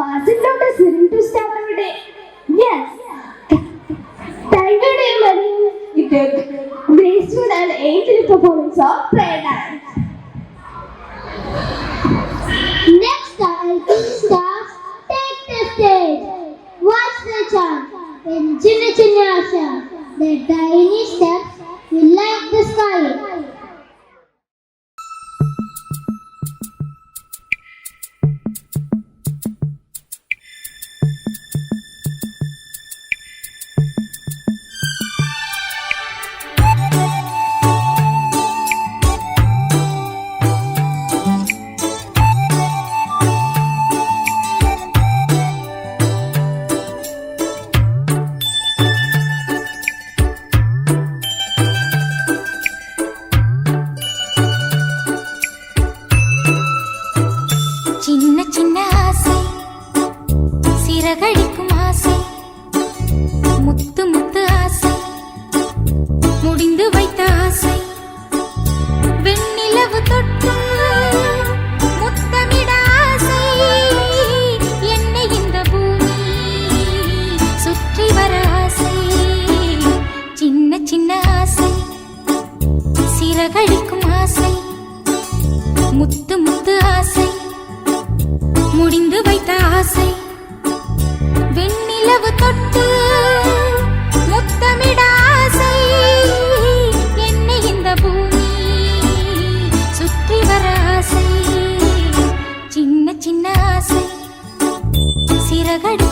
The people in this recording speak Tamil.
Was it not a sin to start our day? Yes. Thank you, dear Mary. You did graceful and angelic performance of prayer dance. Next, our LP staff take the stage. Watch the chant in Chinna Chinna Asha. The tiny steps will light the sky. சின்ன சின்ன ஆசை சிறகடிக்கும் ஆசை முத்து முத்து ஆசை முடிந்து வைத்த ஆசை வெண்ணிலவு தொட்டு முத்தமிட ஆசை என்னை இந்த பூமி சுற்றி வர ஆசை சின்ன சின்ன ஆசை சிறகடிக்கும் ஆசை முத்து முத்து ஆசை முடிந்து வைத்த ஆசை வெண்ணிலவு தொட்டு முத்தமிட ஆசை என்னை இந்த பூமி சுற்றி வர ஆசை சின்ன சின்ன ஆசை சிறகடி